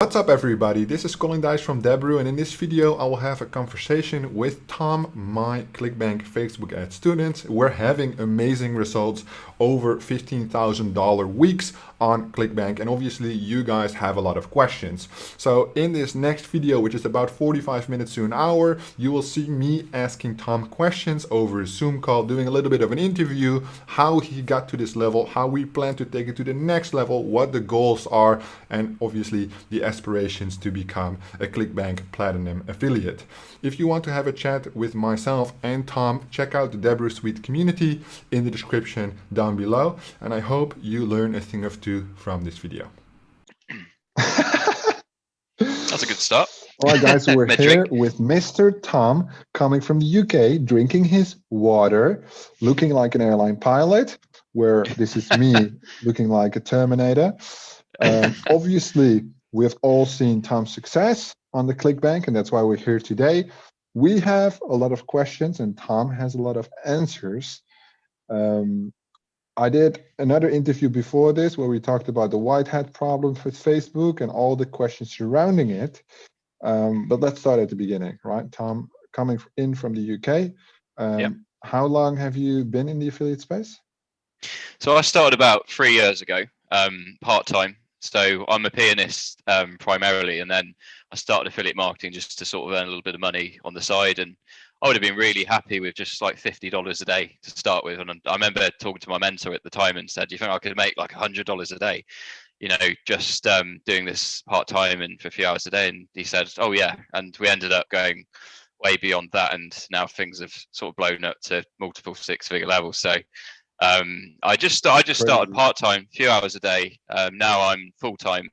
What's up everybody, this is Colin Dijs from Debrew, and in this video I will have a conversation with Tom, my ClickBank Facebook ad student. We're having amazing results, over $15,000 weeks on ClickBank, and obviously you guys have a lot of questions. So in this next video, which is about 45 minutes to an hour, you will see me asking Tom questions over a Zoom call, doing a little bit of an interview, how he got to this level, how we plan to take it to the next level, what the goals are, and obviously the aspirations to become a ClickBank Platinum affiliate. If you want to have a chat with myself and Tom, check out the Debrew Suite community in the description down below, and I hope you learn a thing or two from this video. That's a good start. All right, guys, so we're here with Mr. Tom, coming from the UK, drinking his water, looking like an airline pilot, where this is me looking like a Terminator. Obviously, we have all seen Tom's success on the ClickBank, and that's why we're here today. We have a lot of questions, and Tom has a lot of answers. I did another interview before this where we talked about the white hat problem with Facebook and all the questions surrounding it. But let's start at the beginning, right? Tom, coming in from the UK, how long have you been in the affiliate space? So I started about 3 years ago, part-time. So I'm a pianist primarily, and then I started affiliate marketing just to sort of earn a little bit of money on the side. And I would have been really happy with just like $50 a day to start with. And I remember talking to my mentor at the time and said, do you think I could make like $100 a day, you know, just doing this part-time and for a few hours a day? And he said, oh yeah. And we ended up going way beyond that. And now things have sort of blown up to multiple six-figure levels. So I just started part-time, few hours a day. Now I'm full-time,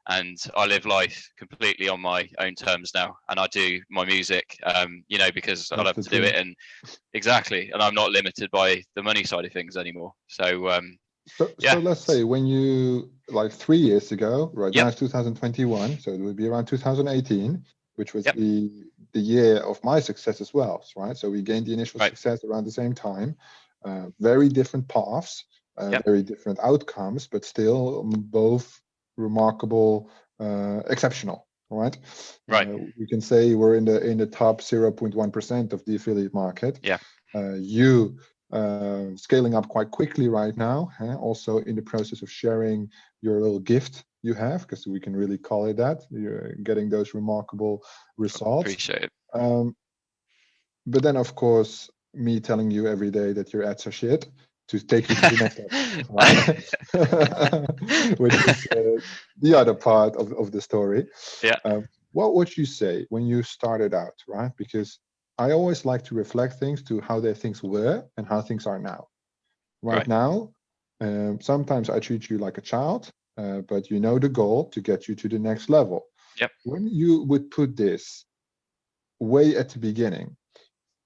and I live life completely on my own terms now. And I do my music, you know, because I love to do it, and exactly, and I'm not limited by the money side of things anymore. So, yeah. So let's say when you, like 3 years ago, right? Now it's 2021, so it would be around 2018, which was the year of my success as well, right? So we gained the initial success around the same time. Very different paths, very different outcomes, but still both remarkable, exceptional, right? We can say we're in the top 0.1% of the affiliate market. You scaling up quite quickly right now, also in the process of sharing your little gift you have, because we can really call it that. You're getting those remarkable results. Appreciate it. But then, of course, me telling you every day that your ads are shit to take you to the next level, right? Which is the other part of the story. What would you say when you started out, right? Because I always like to reflect things to how things were and how things are now. Right now, sometimes I treat you like a child, but you know the goal to get you to the next level. When you would put this way at the beginning,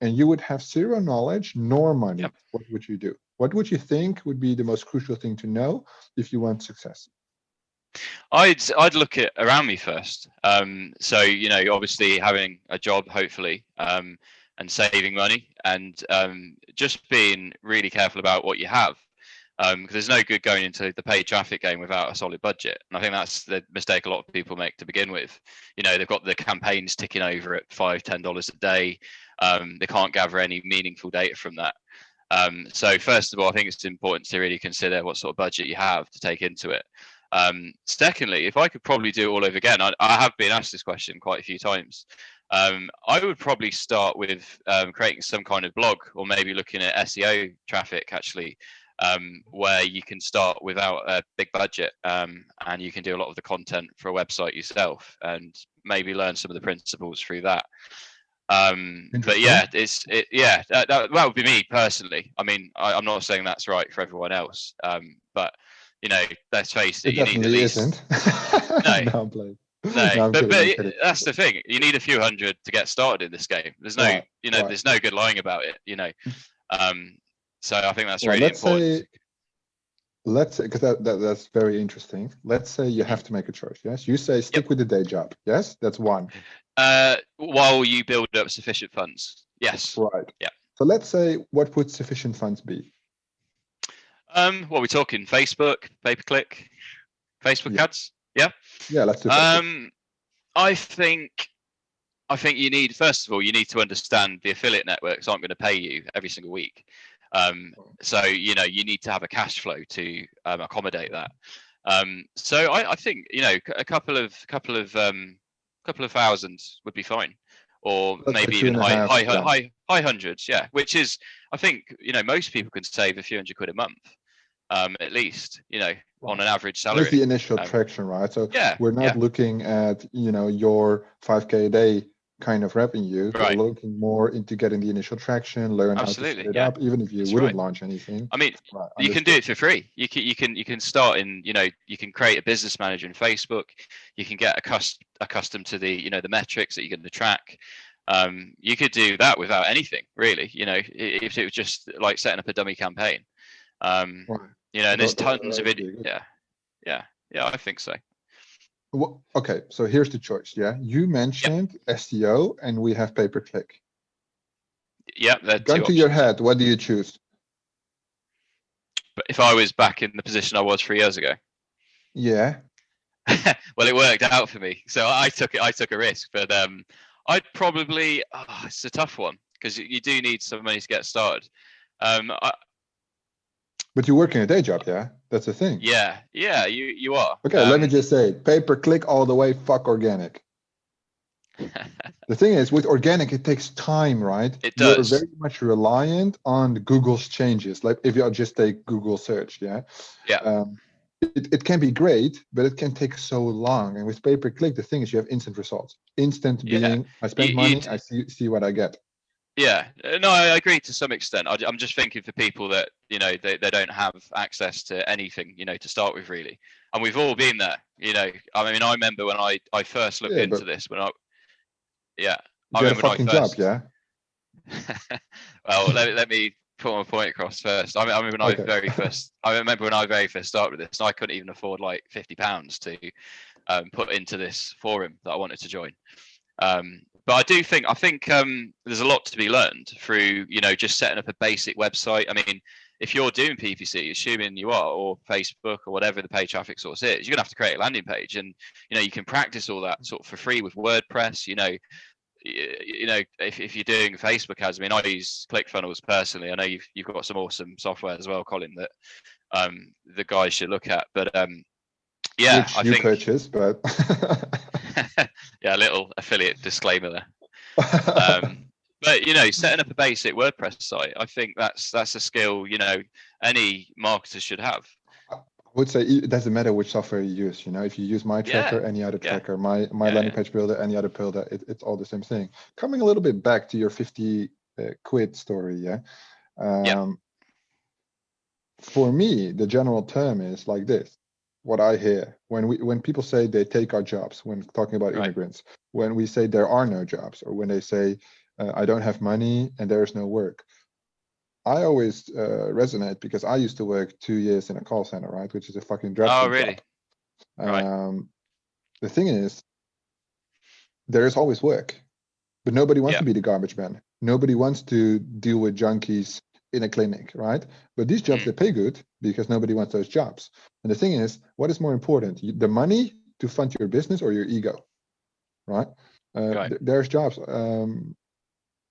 and you would have zero knowledge nor money, what would you do? What would you think would be the most crucial thing to know if you want success? I'd look at around me first. So, you know, obviously having a job, hopefully, and saving money, and just being really careful about what you have. Because there's no good going into the paid traffic game without a solid budget. And I think that's the mistake a lot of people make to begin with. You know, they've got the campaigns ticking over at $5, $10 a day. They can't gather any meaningful data from that. So first of all, I think it's important to really consider what sort of budget you have to take into it. Secondly, if I could probably do it all over again, I have been asked this question quite a few times. I would probably start with creating some kind of blog, or maybe looking at SEO traffic actually, where you can start without a big budget, and you can do a lot of the content for a website yourself, and maybe learn some of the principles through that. But yeah, that would be me personally. I mean, I'm not saying that's right for everyone else, but you know, let's face it, you need at least isn't. No, but that's the thing. You need a few hundred to get started in this game. There's no, you know, there's no good lying about it. You know, so I think that's really important. Let's say, because that's very interesting. Let's say you have to make a choice. Yes, you say stick with the day job. Yes, that's one. While you build up sufficient funds. Yes. Right. Yeah. So let's say, what would sufficient funds be? What are we talking? Facebook, pay-per-click, Facebook ads. Yeah. Yeah, let's do Facebook. I think you need, first of all, you need to understand the affiliate networks aren't going to pay you every single week. So you need to have a cash flow to accommodate that. So I think a couple of thousands would be fine, or Let's say maybe two even and a half grand. high hundreds. Yeah, which is, I think most people can save a few £100 a month, at least on an average There's salary. the initial traction, right? So Yeah, we're not looking at your 5K a day kind of revenue. We're right. looking more into getting the initial traction, learn how to Absolutely, set it yeah. up, even if you That's wouldn't right. launch anything. I mean, Right, you can do it for free. You can start in, you can create a business manager in Facebook. You can get accustomed to the the metrics that you're going to track. You could do that without anything really. If it was just like setting up a dummy campaign. Right. And there's tons of That'd be it. good. Yeah. I think so. Well, okay, so here's the choice. Yeah, you mentioned SEO, and we have pay-per-click. Yeah, they're Gun two to your options. head, what do you choose? But if I was back in the position I was 3 years ago, Yeah. well, it worked out for me, so I took a risk. But I'd probably, it's a tough one because you do need some money to get started. But you're working a day job, yeah? That's the thing. Yeah, you are. Okay, let me just say, pay-per-click all the way, fuck organic. The thing is, with organic, it takes time, right? It You're does. very much reliant on Google's changes. Like if you just take Google search, yeah? Yeah. It can be great, but it can take so long. And with pay-per-click, the thing is you have instant results. Instant being, I spend money, I see what I get. Yeah, no, I agree to some extent. I'm just thinking for people that they don't have access to anything to start with really, and we've all been there. I mean, I remember when I first looked into this I get a remember when fucking job, yeah. Well, let me put my point across first. I remember when I very first started with this, and I couldn't even afford like £50 to put into this forum that I wanted to join. But I think there's a lot to be learned through just setting up a basic website. I mean, if you're doing PPC, assuming you are, or Facebook or whatever the paid traffic source is, you're gonna have to create a landing page, and you can practice all that sort of for free with WordPress. If you're doing Facebook ads, I mean, I use ClickFunnels personally. I know you've got some awesome software as well, Colin, that the guys should look at. But yeah, which I you think purchase, but yeah, a little affiliate disclaimer there. But setting up a basic WordPress site, I think that's a skill any marketer should have. I would say it doesn't matter which software you use. If you use my tracker, any other tracker, my landing page builder, any other builder, it's all the same thing. Coming a little bit back to your 50 quid story, for me, the general term is like this. What I hear when people say they take our jobs, when talking about immigrants, when we say there are no jobs, or when they say I don't have money and there is no work, I always resonate because I used to work 2 years in a call center, right, which is a fucking dreadful job. The thing is, there is always work, but nobody wants to be the garbage man. Nobody wants to deal with junkies in a clinic, right? But these jobs, they pay good because nobody wants those jobs. And the thing is, what is more important, the money to fund your business or your ego, right? There's jobs.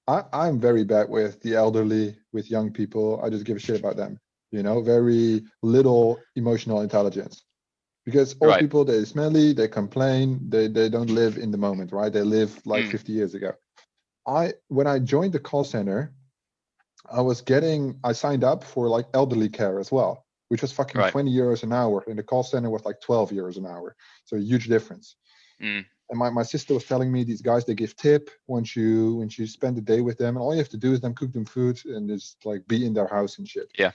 I'm very bad with the elderly, with young people. I just give a shit about them, very little emotional intelligence. Because old people, they're smelly, they complain, they don't live in the moment, right? They live like 50 years ago. When I joined the call center, I signed up for like elderly care as well, which was fucking 20 euros an hour. And the call center was like 12 euros an hour. So a huge difference. And my sister was telling me these guys, they give tip once you spend the day with them, and all you have to do is cook them food and just like be in their house and shit. Yeah.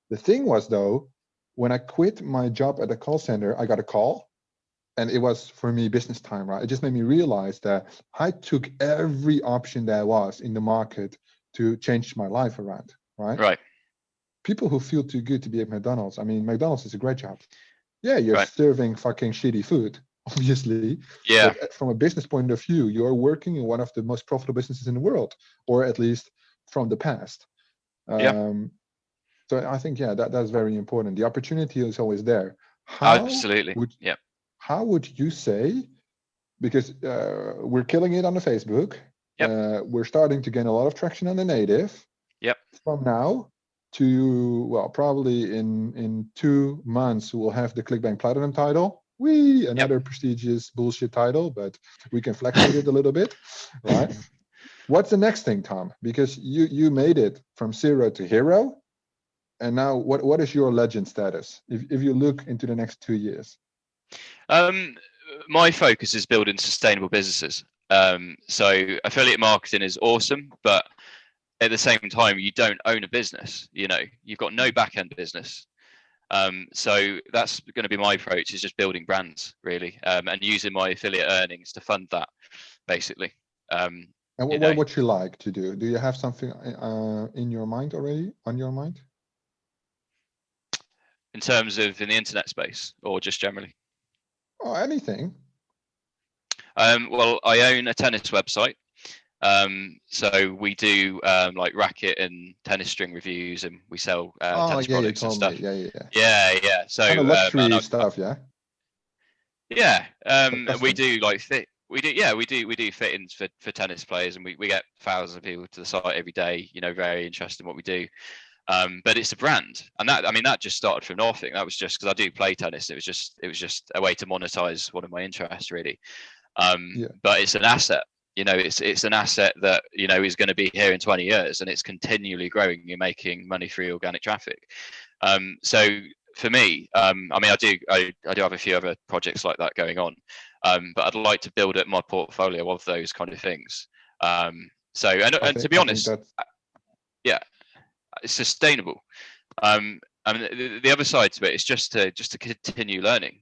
The thing was though, when I quit my job at the call center, I got a call, and it was for me business time, right? It just made me realize that I took every option there was in the market to change my life around, right? Right. People who feel too good to be at McDonald's. I mean, McDonald's is a great job. Yeah, you're serving fucking shitty food, obviously. Yeah. But from a business point of view, you're working in one of the most profitable businesses in the world, or at least from the past. So I think, that's very important. The opportunity is always there. Absolutely. how would you say, because we're killing it on the Facebook, we're starting to gain a lot of traction on the native. Yep. From now to, well, probably in 2 months, we'll have the ClickBank Platinum title. Another prestigious bullshit title, but we can flex with it a little bit, right? What's the next thing, Tom? Because you made it from 0 to hero, and now what is your legend status if you look into the next 2 years? My focus is building sustainable businesses. So affiliate marketing is awesome, but at the same time, you don't own a business. You know, you've got no back end business. So that's going to be my approach, is just building brands, really, and using my affiliate earnings to fund that, basically. And what would you like to do? Do you have something in your mind already, on your mind? In terms of in the internet space, or just generally? Oh, anything. Well, I own a tennis website. So we do like racket and tennis string reviews, and we sell tennis products and stuff. Yeah. So kind of luxury stuff, yeah. Yeah, we do like we do fittings for tennis players, and we get thousands of people to the site every day. You know, very interested in what we do. But it's a brand, and that just started from nothing. That was just because I do play tennis. It was just a way to monetize one of my interests, really. But it's an asset. You know, it's an asset that, you know, is going to be here in 20 years, and it's continually growing. You're making money through organic traffic. So for me, I mean, I do have a few other projects like that going on, but I'd like to build up my portfolio of those kind of things. So and to be honest, yeah, it's sustainable. I mean, the other side to it is just to continue learning.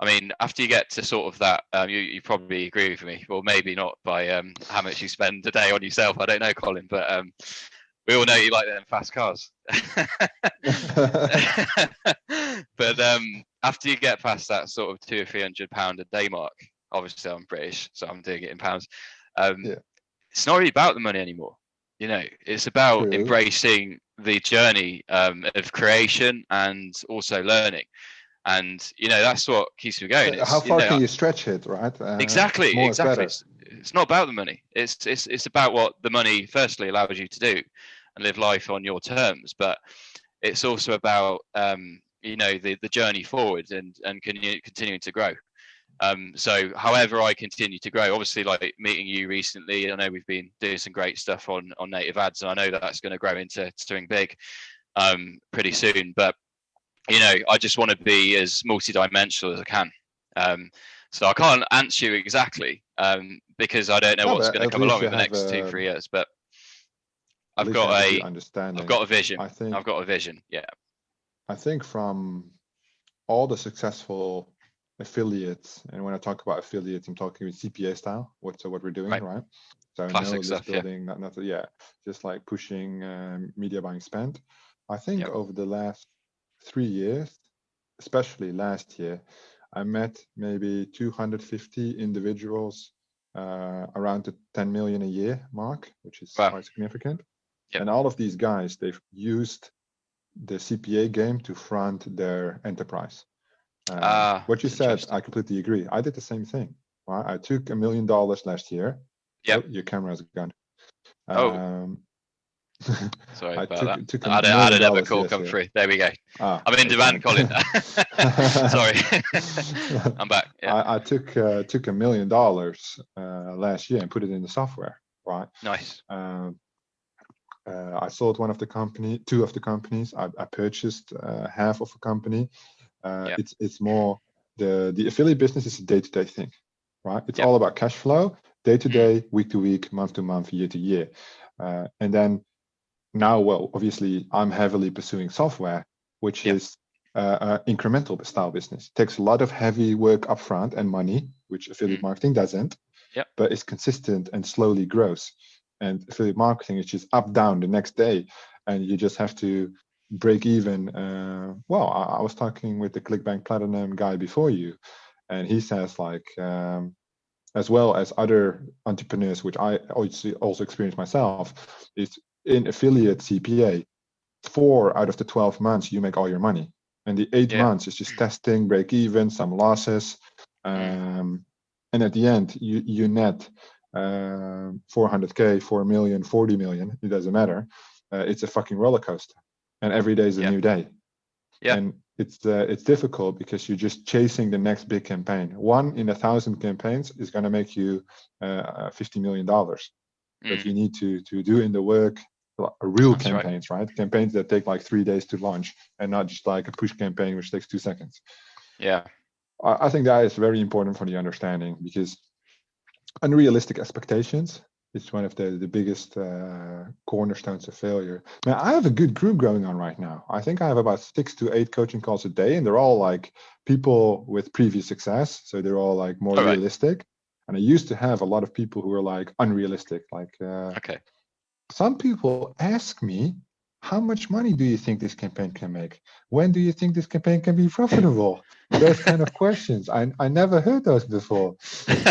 I mean, after you get to sort of that, you probably agree with me. Well, maybe not by how much you spend a day on yourself. I don't know, Colin, but we all know you like them fast cars. But after you get past that sort of £200 or £300 a day mark, obviously I'm British, so I'm doing it in pounds. It's not really about the money anymore. You know, it's about embracing the journey of creation and also learning. And, you know, that's what keeps me going. How far can you stretch it, right? Exactly. It's not about the money. It's about what the money firstly allows you to do and live life on your terms. But it's also about, you know, the journey forward and continuing to grow. So however I continue to grow, obviously, like meeting you recently, I know we've been doing some great stuff on native ads, and I know that's going to grow into something big pretty soon. But you know, I just want to be as multi-dimensional as I can. So I can't answer you exactly because I don't know what's going to come along in the next 2-3 years. But I've got a vision. I've got a vision. Yeah. I think from all the successful affiliates, and when I talk about affiliates, I'm talking with CPA Style. What we're doing, right? So classic no stuff, list building, not just like pushing media buying spend. I think over the last 3 years, especially last year, I met maybe 250 individuals around the 10 million a year mark, which is quite significant. And all of these guys, they've used the CPA game to front their enterprise. What you said, I completely agree. I did the same thing. Right? I took $1 million last year. Yep. Oh, your camera's gone. Sorry about that. I had another call come through. There we go. I'm in demand, Colin. Sorry. I'm back. Yeah. I took $1 million last year and put it in the software. Right. Nice. I sold two of the companies. I purchased half of a company. It's more the affiliate business is a day-to-day thing, right? It's all about cash flow, day-to-day, week-to-week, month-to-month, year-to-year, and then. Now, well, obviously, I'm heavily pursuing software, which is incremental style business. It takes a lot of heavy work upfront and money, which affiliate marketing doesn't, but it's consistent and slowly grows. And affiliate marketing is just up, down the next day, and you just have to break even. Well, I was talking with the ClickBank Platinum guy before you, and he says like, as well as other entrepreneurs, which I also experienced myself, is in affiliate CPA, 4 out of the 12 months you make all your money. And the 8 Yeah. months is just testing, break even, some losses. And at the end, you net 400K, 4 million, 40 million. It doesn't matter. It's a fucking roller coaster. And every day is a new day. Yeah. And it's difficult because you're just chasing the next big campaign. 1 in 1,000 campaigns is going to make you $50 million. But you need to do in the work real That's campaigns, right? Campaigns that take like 3 days to launch, and not just like a push campaign which takes 2 seconds. Yeah. I think that is very important for the understanding, because unrealistic expectations is one of the biggest cornerstones of failure. Now, I have a good group going on right now. I think I have about 6 to 8 coaching calls a day, and they're all like people with previous success. So they're all like more realistic. And I used to have a lot of people who were like unrealistic. Like some people ask me, how much money do you think this campaign can make? When do you think this campaign can be profitable? Those kind of questions. I never heard those before.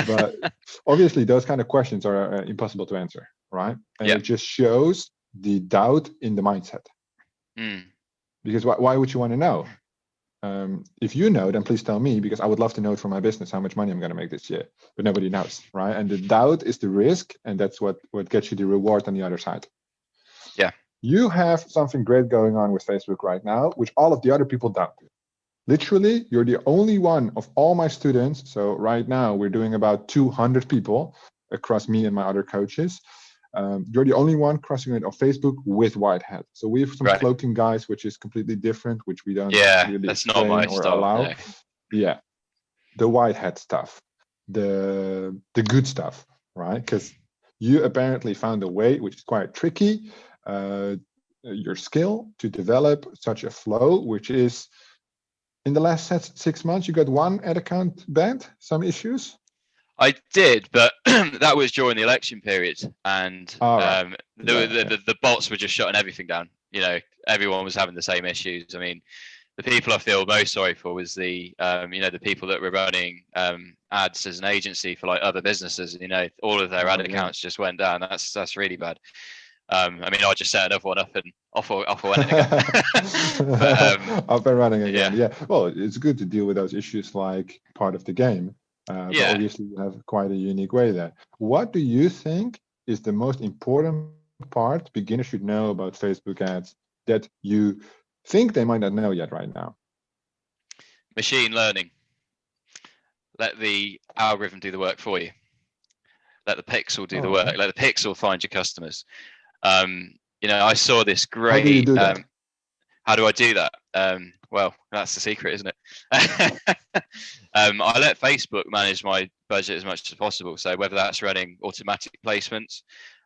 But obviously, those kind of questions are impossible to answer, right? And it just shows the doubt in the mindset. Because why would you want to know? If you know, then please tell me, because I would love to know for my business how much money I'm going to make this year. But nobody knows, right? And the doubt is the risk, and that's what gets you the reward on the other side. Yeah. You have something great going on with Facebook right now, which all of the other people don't. Literally, you're the only one of all my students. So right now we're doing about 200 people across me and my other coaches. You're the only one crossing it on Facebook with white hat. So we have some cloaking guys, which is completely different, which we don't really that's explain not my or style, allow. no. Yeah, the white hat stuff, the good stuff, right? Because you apparently found a way, which is quite tricky, your skill to develop such a flow, which is in the last 6 months, you got 1 ad account banned, some issues. I did, but that was during the election period, and the bots were just shutting everything down. You know, everyone was having the same issues. I mean, the people I feel most sorry for was the the people that were running ads as an agency for like other businesses. You know, all of their ad accounts just went down. That's really bad. I mean, I just set another one up and off I went again. But, up and running again. Yeah. Well, it's good to deal with those issues like part of the game. But obviously, you have quite a unique way there. What do you think is the most important part beginners should know about Facebook ads that you think they might not know yet right now? Machine learning. Let the algorithm do the work for you. Let the pixel do the work. Let the pixel find your customers. I saw this great. How do you do that? How do I do that? Well, that's the secret, isn't it? I let Facebook manage my budget as much as possible. So whether that's running automatic placements.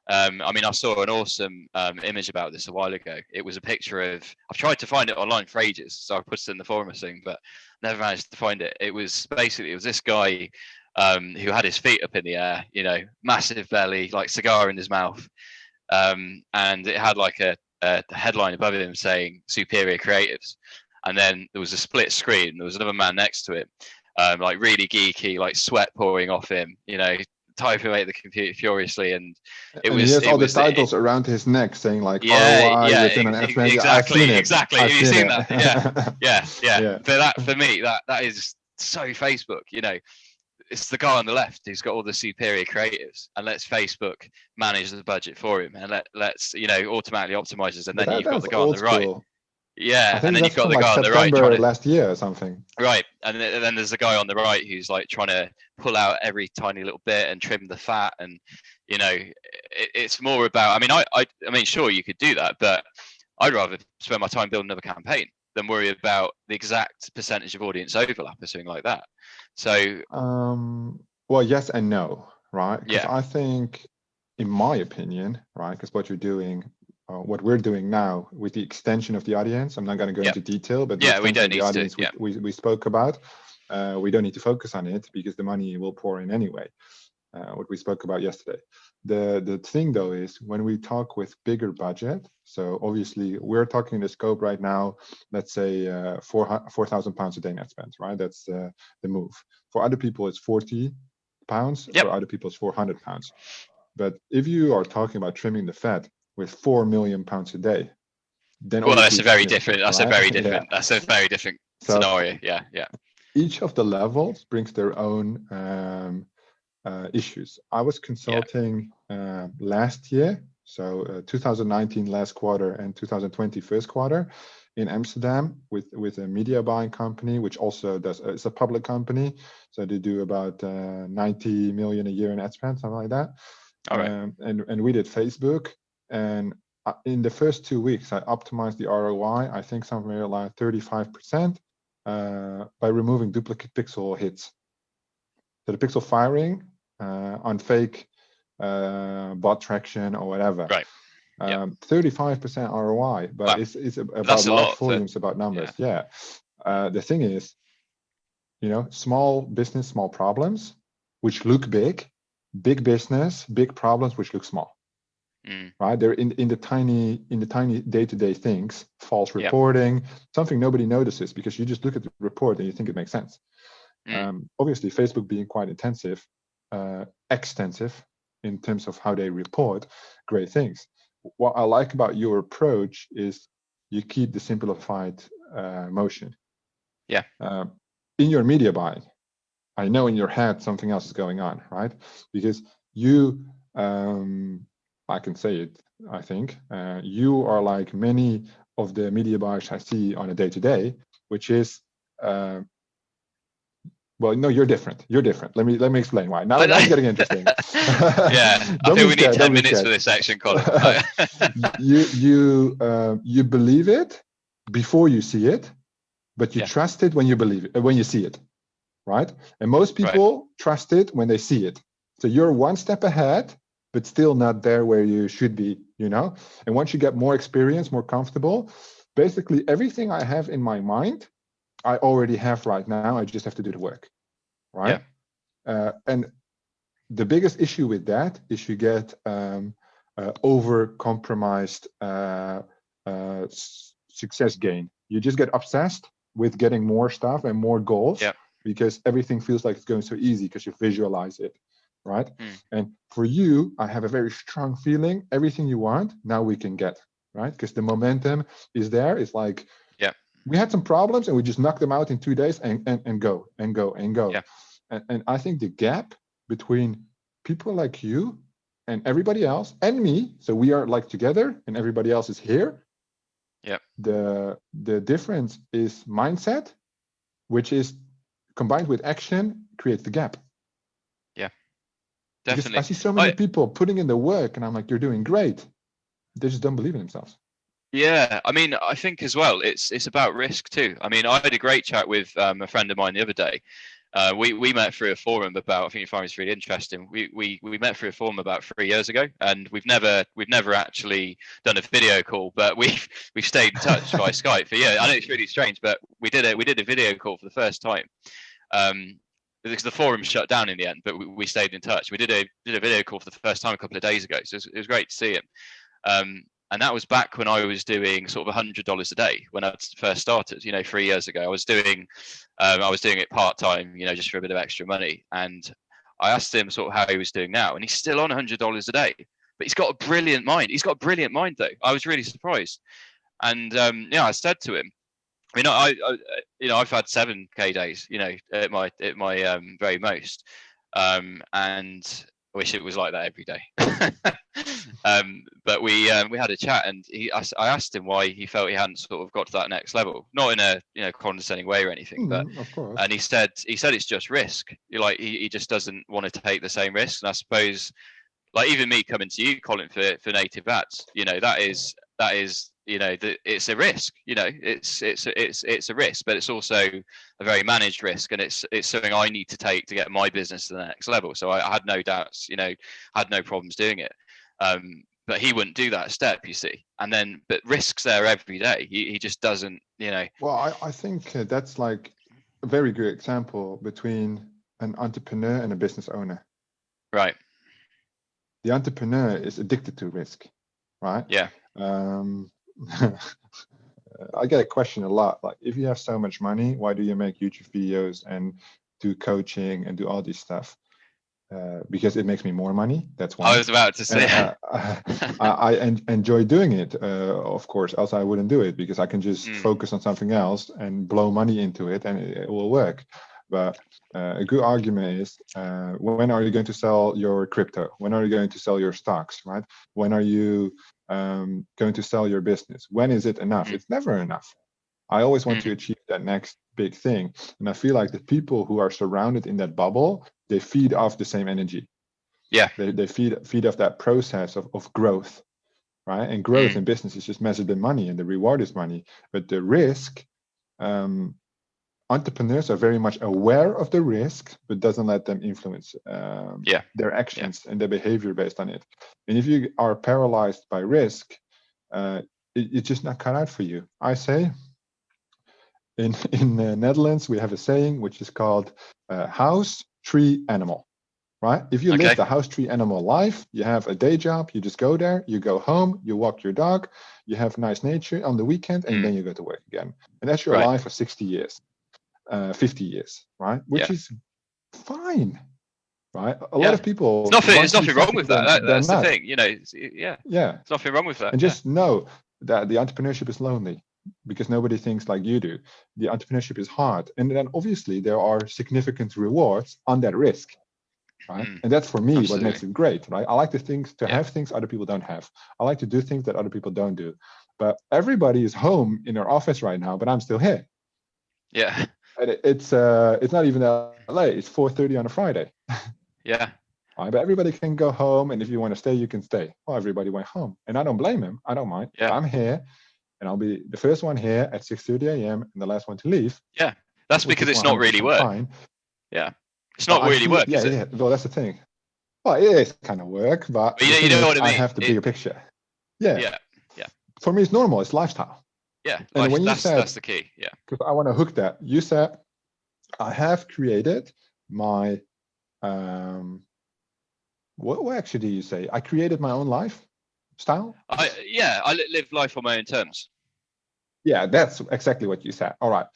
I mean, I saw an awesome image about this a while ago. It was a picture of, I've tried to find it online for ages, so I put it in the forum thing, but never managed to find it. It was this guy who had his feet up in the air, massive belly, like cigar in his mouth. And it had like a headline above him saying superior creatives. And then there was a split screen. There was another man next to it, like really geeky, like sweat pouring off him, typing away at the computer furiously. And he has all the titles around his neck saying like ROI within an ad spend. Exactly. Have you seen that? Yeah. But for me, that is so Facebook, it's the guy on the left who's got all the superior creatives, and lets Facebook manage the budget for him, and let's automatically optimizes, and then you've got the guy on the right. Yeah, and then you've got the guy on the right trying to, last year or something. Right, and then there's the guy on the right who's like trying to pull out every tiny little bit and trim the fat, and it's more about. I mean, sure you could do that, but I'd rather spend my time building another campaign than worry about the exact percentage of audience overlap or something like that. So, well, yes and no, right? Because yeah. I think, in my opinion, right, because what you're doing, what we're doing now with the extension of the audience, I'm not going to go into detail, but the we don't need the audience to. we spoke about, we don't need to focus on it because the money will pour in anyway. What we spoke about yesterday. The thing though is when we talk with bigger budget, so obviously we're talking the scope right now, let's say £4,000 a day net spend, right? That's the move. For other people it's £40, for other people it's £400. But if you are talking about trimming the fat with £4 million a day, then Well, that's obviously a very it's different. That's right? a very Yeah. different. That's a very different So scenario. Yeah, yeah. each of the levels brings their own issues. I was consulting last year, so 2019 last quarter and 2020 first quarter in Amsterdam with a media buying company, which also does, it's a public company. So they do about 90 million a year in ad spend, something like that. All right. And we did Facebook. And in the first 2 weeks, I optimized the ROI, I think somewhere like 35% by removing duplicate pixel hits. So the pixel firing on fake bot traction or whatever. Right. 35% ROI, but Wow. it's about That's a large lot volumes, about numbers. Yeah. The thing is, small business, small problems, which look big, big business, big problems, which look small. Right? They're in the tiny day-to-day things, false reporting, something nobody notices because you just look at the report and you think it makes sense. Obviously, Facebook being quite extensive in terms of how they report great things. What I like about your approach is you keep the simplified motion. Yeah. In your media buying, I know in your head something else is going on, right? Because you, I can say it, I think, you are like many of the media buyers I see on a day-to-day, which is well, no, you're different. You're different. Let me explain why. Now it's getting interesting. Yeah, I think we need 10 minutes for this section, Colin. You believe it before you see it, but you trust it when you believe it, when you see it, right? And most people trust it when they see it. So you're one step ahead, but still not there where you should be, And once you get more experience, more comfortable, basically everything I have in my mind, I already have right now. I just have to do the work, right? And the biggest issue with that is you get over-compromised success gain. You just get obsessed with getting more stuff and more goals because everything feels like it's going so easy because you visualize it, right? And for you, I have a very strong feeling everything you want, now we can get, right? Because the momentum is there. It's like, we had some problems and we just knocked them out in 2 days and go. Yeah. And I think the gap between people like you and everybody else and me, so we are like together and everybody else is here. Yeah. The difference is mindset, which is combined with action, creates the gap. Yeah. Definitely. Because I see so many people putting in the work and I'm like, you're doing great. They just don't believe in themselves. Yeah, I mean, I think as well, it's about risk too. I mean, I had a great chat with a friend of mine the other day. We met through a forum about. I think you find this really interesting. We met through a forum about 3 years ago, and we've never actually done a video call, but we've stayed in touch by Skype. But yeah, I know it's really strange, but we did a video call for the first time. Because the forum shut down in the end, but we stayed in touch. We did a video call for the first time a couple of days ago, so it was great to see him. And that was back when I was doing sort of $100 a day when I first started, 3 years ago. I was doing it part-time, just for a bit of extra money. And I asked him sort of how he was doing now, and he's still on $100 a day, but he's got a brilliant mind. He's got a brilliant mind though. I was really surprised. And I said to him, I mean, I've had 7K days, at my very most. And I wish it was like that every day. But we had a chat, and I asked him why he felt he hadn't sort of got to that next level, not in a condescending way or anything, but of course. And he said it's just risk. He just doesn't want to take the same risk. And I suppose, like, even me coming to you, Colin, for native ads, that is it's a risk. It's a risk, but it's also a very managed risk, and it's something I need to take to get my business to the next level. So I had no doubts, had no problems doing it. But he wouldn't do that step, you see. But risks there every day. He just doesn't, Well, I think that's like a very good example between an entrepreneur and a business owner. Right. The entrepreneur is addicted to risk, right? Yeah. I get a question a lot, like, if you have so much money, why do you make YouTube videos and do coaching and do all this stuff? because it makes me more money. That's I one. was about to say. I enjoy doing it. Of course, else I wouldn't do it, because I can just focus on something else and blow money into it, and it will work. But a good argument is, when are you going to sell your crypto? When are you going to sell your stocks, right? When are you going to sell your business? When is it enough? It's never enough. I always want to achieve that next big thing. And I feel like the people who are surrounded in that bubble, they feed off the same energy. Yeah. They feed off that process of growth, right? And growth in business is just measured in money, and the reward is money. But the risk, entrepreneurs are very much aware of the risk, but doesn't let them influence their actions and their behavior based on it. And if you are paralyzed by risk, it's just not cut out for you. I say, in the Netherlands, we have a saying which is called house, tree, animal, right? If you live the house, tree, animal life, you have a day job, you just go there, you go home, you walk your dog, you have nice nature on the weekend, and then you go to work again. And that's your life for 60 years, 50 years, right? Which is fine, right? A lot of people... There's nothing wrong with that. That's the thing, you know, there's nothing wrong with that. And just know that the entrepreneurship is lonely, because nobody thinks like you do. The entrepreneurship is hard. And then obviously there are significant rewards on that risk, right? And that's for me what makes it great, right? I like to have things other people don't have. I like to do things that other people don't do. But everybody is home in their office right now, but I'm still here. Yeah. And it's not even that late. It's 4:30 on a Friday. Yeah. Right? But everybody can go home, and if you want to stay, you can stay. Well, everybody went home, and I don't blame him. I don't mind. Yeah. I'm here. And I'll be the first one here at 6:30 a.m. and the last one to leave. Yeah, that's because it's not really work. Fine. Yeah, it's not really work. Yeah, is it? yeah. Well, that's the thing. Well, it is kind of work, but you know what I mean. I have the bigger picture. Yeah. Yeah. Yeah. For me, it's normal. It's lifestyle. Yeah. And when you said, that's the key. Yeah. Because I want to hook that. You said, I have created my what actually do you say? I created my own lifestyle. I live life on my own terms. Yeah, that's exactly what you said. All right.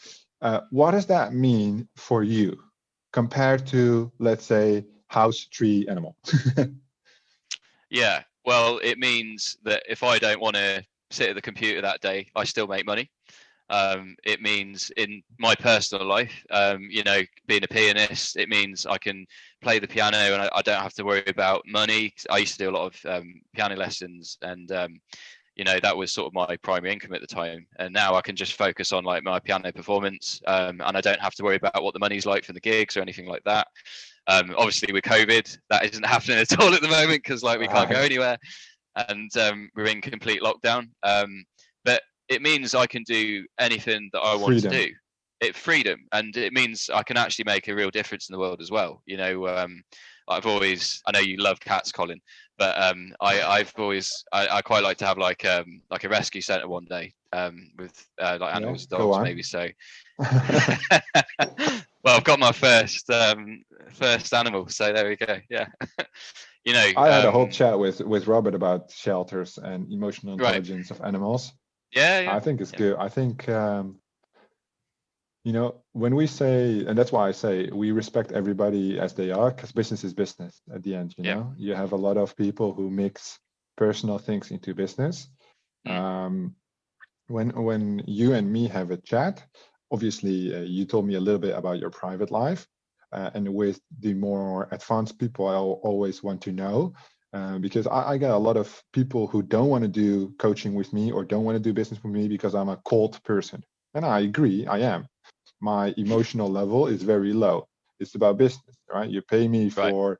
What does that mean for you compared to, let's say, house, tree, animal? Yeah, well, it means that if I don't want to sit at the computer that day, I still make money. It means in my personal life, you know, being a pianist, it means I can play the piano and I don't have to worry about money. I used to do a lot of piano lessons, and you know, that was sort of my primary income at the time. And now I can just focus on like my piano performance, and I don't have to worry about what the money's like from the gigs or anything like that. Obviously with COVID, that isn't happening at all at the moment, because like we can't go anywhere, and we're in complete lockdown. But it means I can do anything that I want to do. Freedom, and it means I can actually make a real difference in the world as well. You know, I know you love cats, Colin, but I quite like to have like a rescue centre one day, with like animals, dogs, maybe. So, well, I've got my first animal, so there we go. Yeah. You know, I had a whole chat with Robert about shelters and emotional intelligence of animals. Yeah. I think it's good. I think, you know, when we say, and that's why I say we respect everybody as they are, because business is business at the end. You know, you have a lot of people who mix personal things into business. When you and me have a chat, obviously you told me a little bit about your private life, and with the more advanced people, I always want to know. Because I get a lot of people who don't want to do coaching with me or don't want to do business with me because I'm a cold person. And I agree, I am. My emotional level is very low. It's about business, right? You pay me for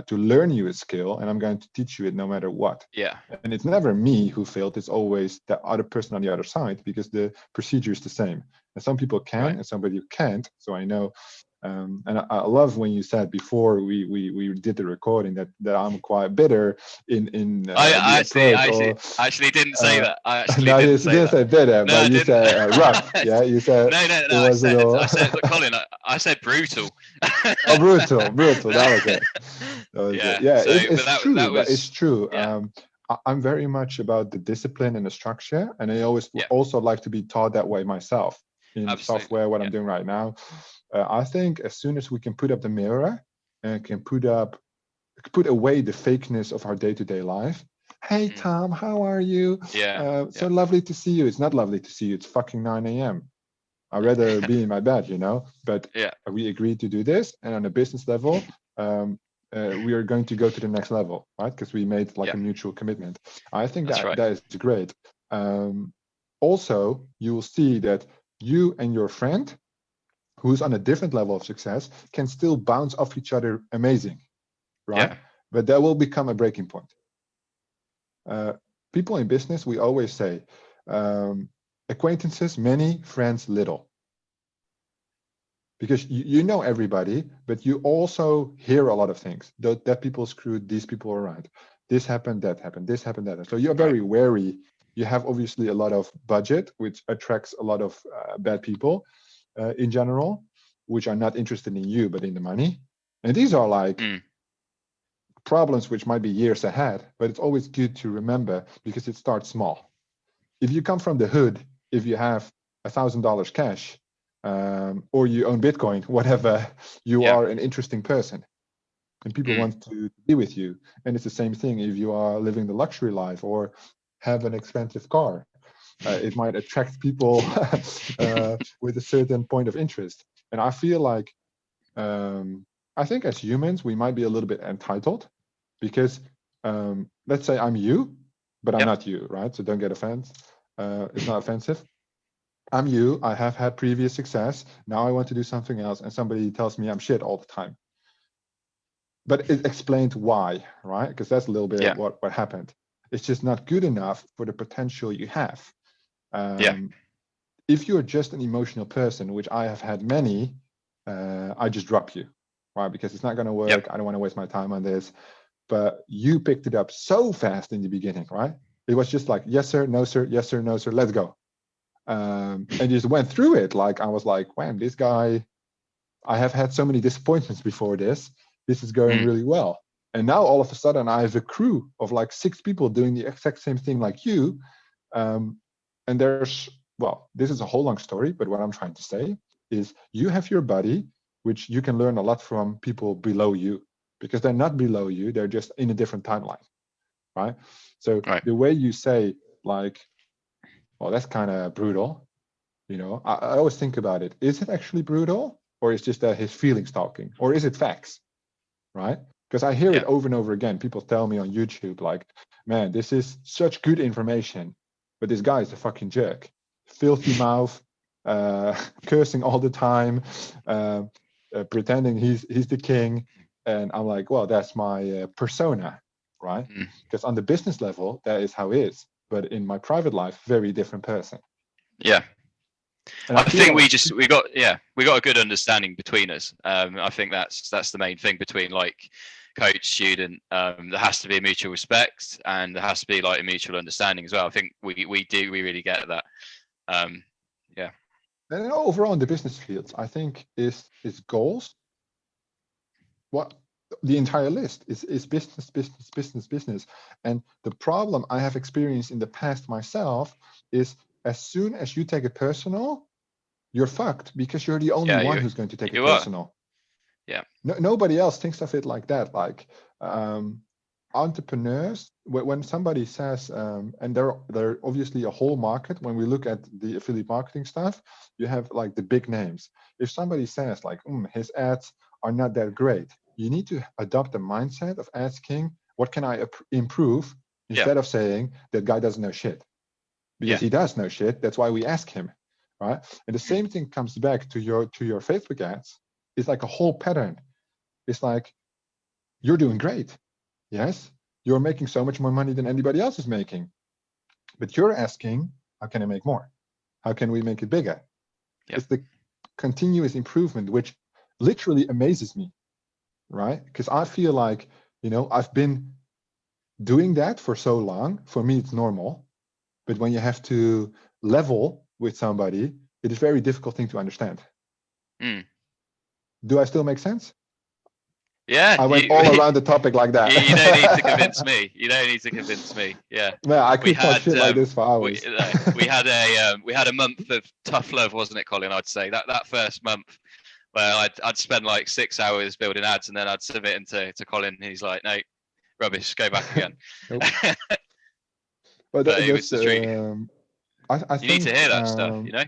to learn you a skill, and I'm going to teach you it no matter what. Yeah. And it's never me who failed. It's always the other person on the other side, because the procedure is the same. And some people can, and somebody can't. So I know. And I love when you said before we did the recording that I'm quite bitter in I actually didn't say that. I actually no, didn't say bitter, but you said rough. Yeah, you said no. I said Colin. I said brutal. Oh, brutal. That was it. It's true. But it's true. Yeah. I'm very much about the discipline and the structure, and I always also like to be taught that way myself in software. What I'm doing right now. I think as soon as we can put up the mirror and can put up put away the fakeness of our day-to-day life. Hey, Tom, how are you? So lovely to see you. It's not lovely to see you. It's fucking 9 a.m. I'd rather be in my bed, but we agreed to do this. And on a business level, we are going to go to the next level, right? Because we made like a mutual commitment. I think that is great. Also, you will see that you and your friend, who's on a different level of success, can still bounce off each other amazing, right? Yeah. But there will become a breaking point. People in business, we always say, acquaintances, many, friends, little. Because you know everybody, but you also hear a lot of things. That people screwed these people around. This happened, that happened, this happened, that happened. So you're very wary. You have obviously a lot of budget, which attracts a lot of bad people in general, which are not interested in you, but in the money. And these are like problems which might be years ahead, but it's always good to remember because it starts small. If you come from the hood, if you have $1,000 cash, or you own Bitcoin, whatever, you are an interesting person and people want to be with you. And it's the same thing if you are living the luxury life or have an expensive car. It might attract people with a certain point of interest. And I feel like, I think as humans, we might be a little bit entitled because let's say I'm you, but I'm not you, right? So don't get offended. It's not offensive. I'm you, I have had previous success, now I want to do something else, and somebody tells me I'm shit all the time. But it explained why, right? Because that's a little bit of what happened. It's just not good enough for the potential you have. If you're just an emotional person, which I have had many, I just drop you, right? Because it's not going to work. I don't want to waste my time on this. But you picked it up so fast in the beginning, right? It was just like, yes, sir, no, sir, yes, sir, no, sir, let's go. And just went through it. Like I was like, man, this guy, I have had so many disappointments before this. This is going really well. And now all of a sudden I have a crew of like 6 people doing the exact same thing like you. And there's, well, this is a whole long story, but what I'm trying to say is you have your buddy, which you can learn a lot from people below you because they're not below you. They're just in a different timeline, right? So the way you say like, well, that's kind of brutal. I always think about it. Is it actually brutal? Or is just his feelings talking? Or is it facts? Right? Because I hear it over and over again. People tell me on YouTube, like, man, this is such good information, but this guy is a fucking jerk. Filthy mouth, cursing all the time, pretending he's the king. And I'm like, well, that's my persona, right? Because on the business level, that is how it is. But in my private life, very different person. Yeah. And I think like we got a good understanding between us. I think that's the main thing between like coach, student. There has to be a mutual respect and there has to be like a mutual understanding as well. I think we really get that. And then overall in the business fields, I think is goals. What the entire list is business. And the problem I have experienced in the past myself is as soon as you take it personal, you're fucked because you're the only one who's going to take it personal. Nobody else thinks of it like that. Like entrepreneurs, when somebody says, and they're obviously a whole market. When we look at the affiliate marketing stuff, you have like the big names. If somebody says like, his ads are not that great, you need to adopt the mindset of asking, what can I improve? Instead of saying that guy doesn't know shit. Because he does know shit. That's why we ask him, right? And the same thing comes back to your Facebook ads. It's like a whole pattern. It's like, you're doing great. Yes, you're making so much more money than anybody else is making. But you're asking, how can I make more? How can we make it bigger? It's the continuous improvement, which literally amazes me, right? Because I feel like, I've been doing that for so long. For me, it's normal. But when you have to level with somebody, it is a very difficult thing to understand. Do I still make sense? Yeah. I went all around the topic like that. You don't need to convince me. Yeah. Man, I could talk shit like this for hours. We had a month of tough love, wasn't it, Colin? I'd say that first month Well, I'd spend like 6 hours building ads, and then I'd submit them to Colin, and he's like, "No, rubbish, go back again." Nope. But But it was that's the truth. I You need to think hear that stuff, you know.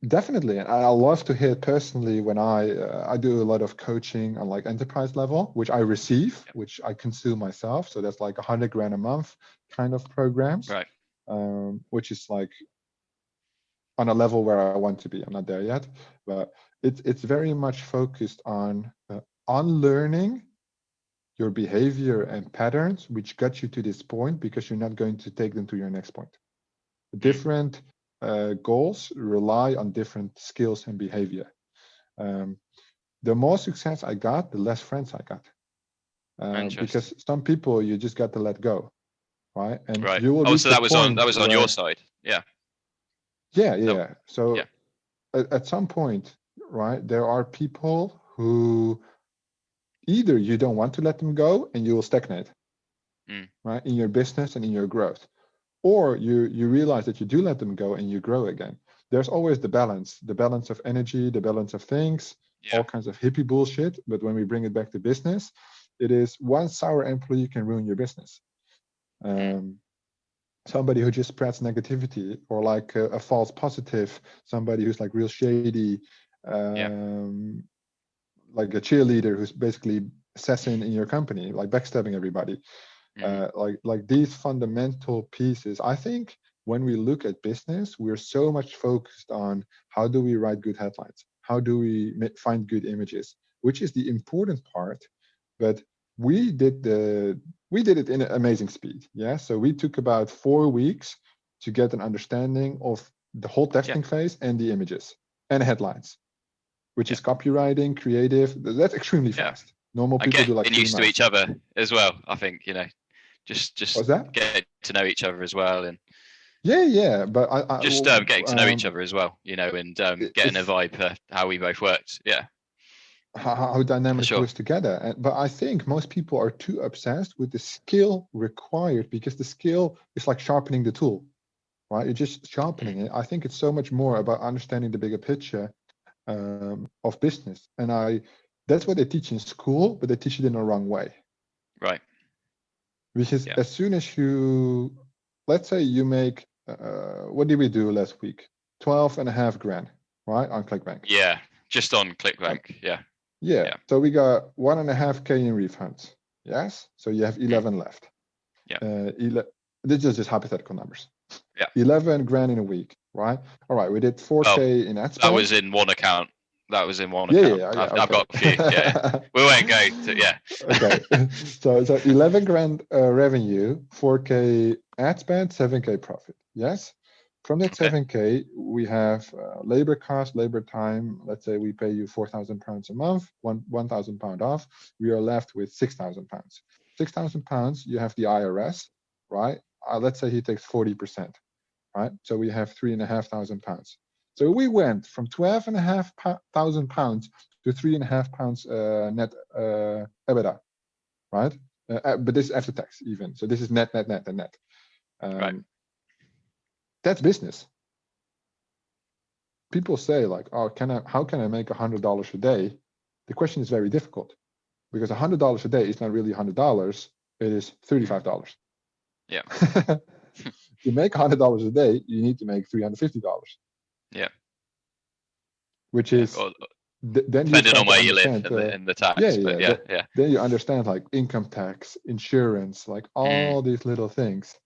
definitely, and I love to hear it personally when I do a lot of coaching on like enterprise level, which I receive, which I consume myself. So that's like 100 grand a month kind of programs, Right. which is like on a level where I want to be. I'm not there yet, but it's very much focused on unlearning your behavior and patterns, which got you to this point, because you're not going to take them to your next point. Different goals rely on different skills and behavior. The more success I got, the less friends I got, because some people you just got to let go, right? And right. you will reach So the that was point on your side, yeah. Yeah. So at some point, right, there are people who either you don't want to let them go and you will stagnate, right, in your business and in your growth, or you realize that you do let them go and you grow again. There's always the balance of energy, the balance of things, all kinds of hippie bullshit. But when we bring it back to business, it is one sour employee can ruin your business. Somebody who just spreads negativity, or like a false positive, somebody who's like real shady, like a cheerleader who's basically assassin in your company, like backstabbing everybody. Like these fundamental pieces, I think when we look at business, we're so much focused on how do we write good headlines, how do we find good images, which is the important part. But we did it in an amazing speed. Yeah, so we took about 4 weeks to get an understanding of the whole testing phase and the images and headlines, which is copywriting, creative. That's extremely fast. Normal people do like 3 used to months. each other as well, I think, you know, just What's that? get to know each other as well, and but I just getting to know each other as well, you know, and getting a vibe for how we both worked. How dynamic it was together. But I think most people are too obsessed with the skill required, because the skill is like sharpening the tool, right? You're just sharpening it. I think it's so much more about understanding the bigger picture of business. And that's what they teach in school, but they teach it in the wrong way. Right. Because as soon as you, let's say you make, what did we do last week? 12.5 grand, right? On ClickBank. Yeah, just on ClickBank. Yeah. So we got 1.5K in refunds. Yes. So you have 11 left. This is just hypothetical numbers. 11 grand in a week, right? All right. We did 4K in ad spend. That was in one account. I've got a few. We won't go to Okay. So 11 grand revenue, 4K ad spend, 7K profit. Yes. From that 7K, we have labor cost, labor time. Let's say we pay you £4,000 a month, £1,000 off. We are left with £6,000. £6,000. You have the IRS, right? Let's say he takes 40%, right? So we have £3,500. So we went from £12,500 to £3,500 net EBITDA, right? But this is after tax even. So this is net. Right. That's business. People say like, oh, how can I make $100 a day? The question is very difficult, because $100 a day is not really $100. It is $35. Yeah. To make $100 a day, you need to make $350. Yeah. Which is then depending on where you live in the tax. Then you understand like income tax, insurance, like all these little things.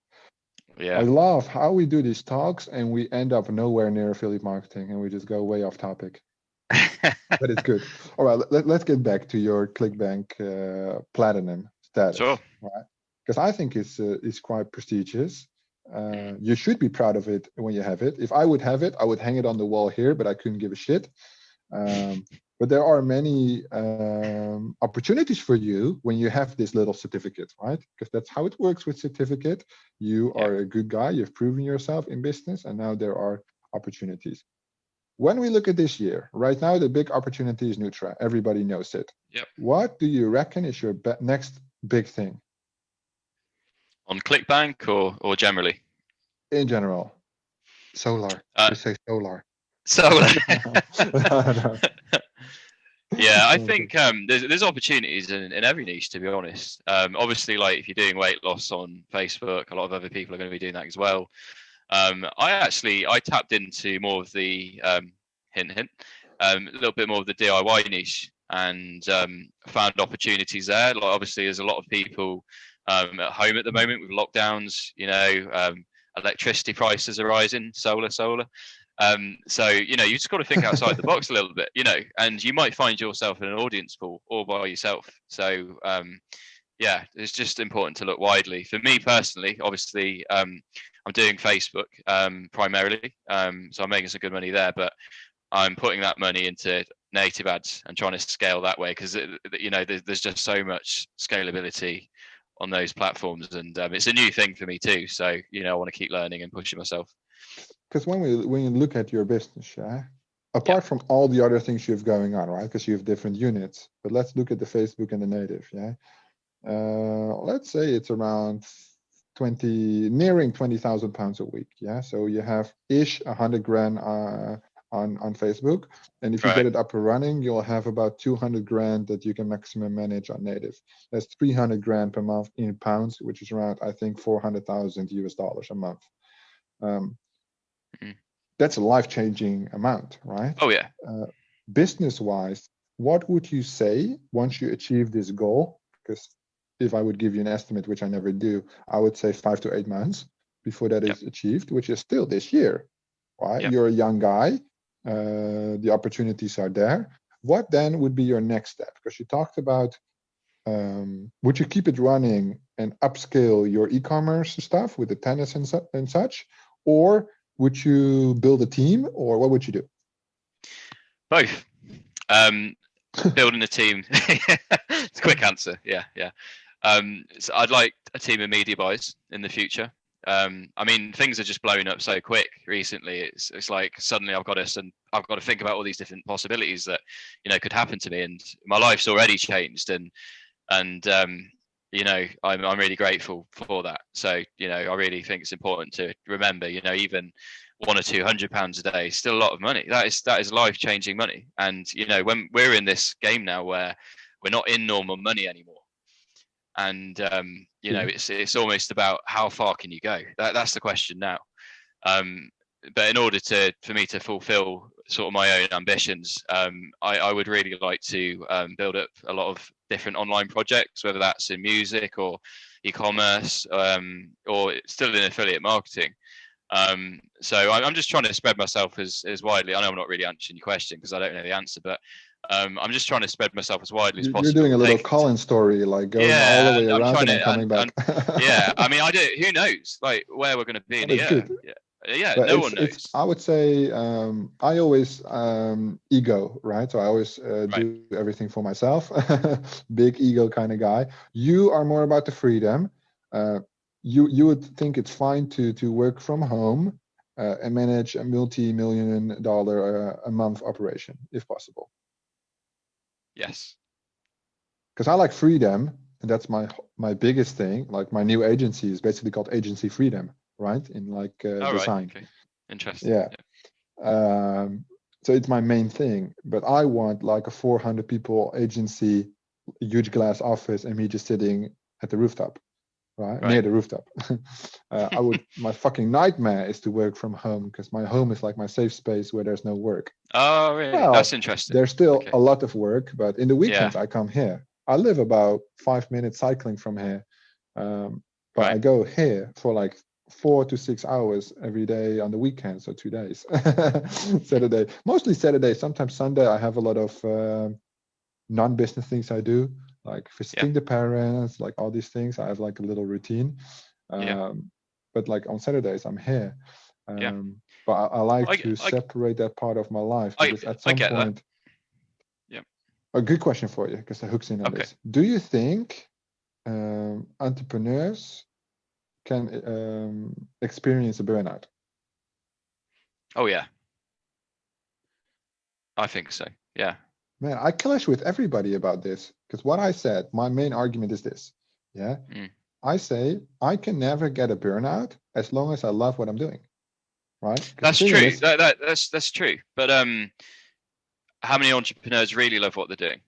Yeah. I love how we do these talks and we end up nowhere near affiliate marketing, and we just go way off topic. But it's good. All right, let's get back to your ClickBank platinum status. Sure. Right? Because I think it's quite prestigious. You should be proud of it when you have it. If I would have it, I would hang it on the wall here, but I couldn't give a shit. But there are many opportunities for you when you have this little certificate, right? Because that's how it works with certificate. You are a good guy. You've proven yourself in business, and now there are opportunities. When we look at this year, right now, the big opportunity is Nutra. Everybody knows it. Yep. What do you reckon is your next big thing? On ClickBank or generally? In general. Solar. We say solar. Solar. No. Yeah, I Okay. think there's opportunities in every niche, to be honest. Obviously, like if you're doing weight loss on Facebook, a lot of other people are going to be doing that as well. I tapped into more of the hint hint, a little bit more of the DIY niche, and found opportunities there. Like obviously, there's a lot of people at home at the moment with lockdowns. Electricity prices are rising, solar. So you just got to think outside the box a little bit, and you might find yourself in an audience pool all by yourself. So yeah, it's just important to look widely. For me personally, obviously, I'm doing Facebook primarily, so I'm making some good money there, but I'm putting that money into native ads and trying to scale that way because there's just so much scalability on those platforms, and it's a new thing for me too. So I want to keep learning and pushing myself. Because when you look at your business, apart from all the other things you have going on, right? Because you have different units, but let's look at the Facebook and the native, let's say it's around nearing 20,000 pounds a week, So you have 100 grand on Facebook, and if you get it up and running, you'll have about 200 grand that you can maximum manage on native. That's 300 grand per month in pounds, which is around, I think, $400,000 a month. That's a life-changing amount, right? Oh yeah. Business-wise, what would you say once you achieve this goal? Because if I would give you an estimate, which I never do, I would say 5 to 8 months before that is achieved, which is still this year, right? You're a young guy. The opportunities are there. What then would be your next step? Because you talked about, would you keep it running and upscale your e-commerce stuff with the tennis and such? Or would you build a team, or what would you do? Both. Building a team. It's a quick answer. Yeah. So I'd like a team of media buys in the future. I mean, things are just blowing up so quick recently. It's like suddenly I've got to think about all these different possibilities that could happen to me, and my life's already changed, and I'm really grateful for that. So I really think it's important to remember, even £100 or £200 a day is still a lot of money. That is life-changing money. And when we're in this game now where we're not in normal money anymore, and it's almost about how far can you go. That's the question now. But in order for me to fulfill sort of my own ambitions, I would really like to build up a lot of different online projects, whether that's in music or e-commerce, or still in affiliate marketing. So I'm just trying to spread myself as widely. I know I'm not really answering your question because I don't know the answer, but I'm just trying to spread myself as widely as possible. You're doing a little Colin story, like going all the way around and then coming back. I mean, who knows, like where we're going to be in a year. Yeah, but no one knows. I would say I always ego, right? So I always do everything for myself. Big ego kind of guy. You are more about the freedom. You would think it's fine to work from home and manage a multi-million-dollar a month operation if possible. Yes. Because I like freedom, and that's my biggest thing. Like my new agency is basically called Agency Freedom, right? In like design. Right. Okay. Interesting. Yeah. So it's my main thing. But I want like a 400 people agency, huge glass office, and me just sitting at the rooftop, right? Near the rooftop. My fucking nightmare is to work from home because my home is like my safe space where there's no work. Oh, really? Well, that's interesting. There's still a lot of work, but in the weekends I come here. I live about 5 minutes cycling from here, but I go here for like 4 to 6 hours every day on the weekend, so 2 days. Saturday, mostly Saturday, sometimes Sunday. I have a lot of non-business things I do, like visiting the parents, like all these things. I have like a little routine, but like on Saturdays I'm here. But I like to separate that part of my life because at some point. That. A good question for you, because the hook's in on this. Do you think entrepreneurs can experience a burnout? Oh yeah, I think so. Yeah. Man, I clash with everybody about this because what I said, my main argument is this. I say I can never get a burnout as long as I love what I'm doing. right? 'Cause That's the thing true. is, That's true. But how many entrepreneurs really love what they're doing?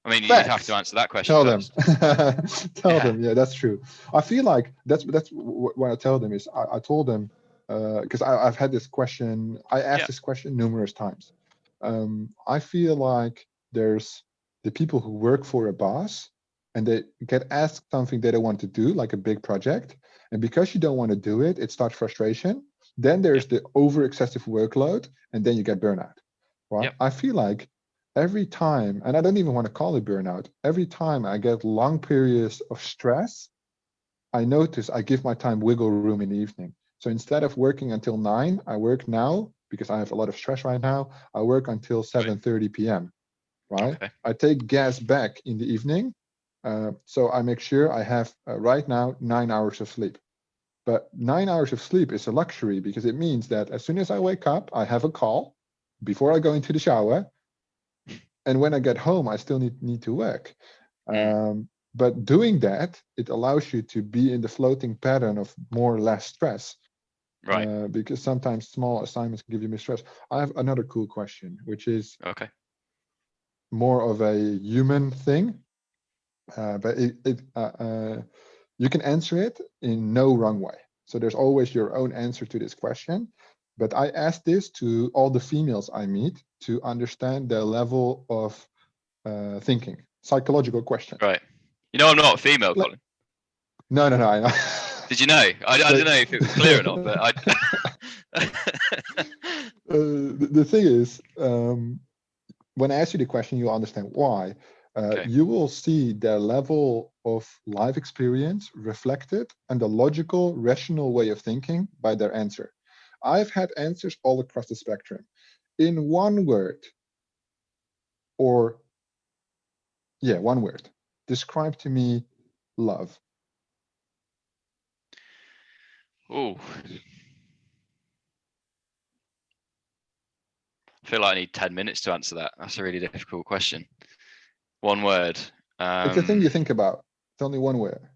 I mean, you'd have to facts. answer that question Tell them. first. Tell Yeah. them. Yeah, that's true. I feel like that's what I tell them is I told them because I've had this question. I asked Yeah. this question numerous times. I feel like there's the people who work for a boss and they get asked something they don't want to do, like a big project, and because you don't want to do it, it starts frustration. Then there's the over excessive workload, and then you get burnout. Right? Yep. I feel like every time, and I don't even want to call it burnout, every time I get long periods of stress, I notice I give my time wiggle room in the evening. So instead of working until 9, I work now because I have a lot of stress right now. I work until 7:30 p.m. Right? Okay. I take gas back in the evening. So I make sure I have right now 9 hours of sleep. But 9 hours of sleep is a luxury because it means that as soon as I wake up, I have a call before I go into the shower. And when I get home, I still need to work. But doing that, it allows you to be in the floating pattern of more or less stress. Right. Because sometimes small assignments can give you stress. I have another cool question, which is Okay. more of a human thing. But you can answer it in no wrong way. So there's always your own answer to this question. But I ask this to all the females I meet to understand their level of thinking. Psychological question. Right. You know, I'm not a female, Colin. No, I know. Did you know? I don't know if it was clear or not, but I. The thing is, when I ask you the question, you'll understand why. Okay. You will see their level of life experience reflected and the logical, rational way of thinking by their answer. I've had answers all across the spectrum. In one word, or yeah, one word, describe to me love. Ooh. I feel like I need 10 minutes to answer that. That's a really difficult question. One word. It's a thing you think about. It's only one word.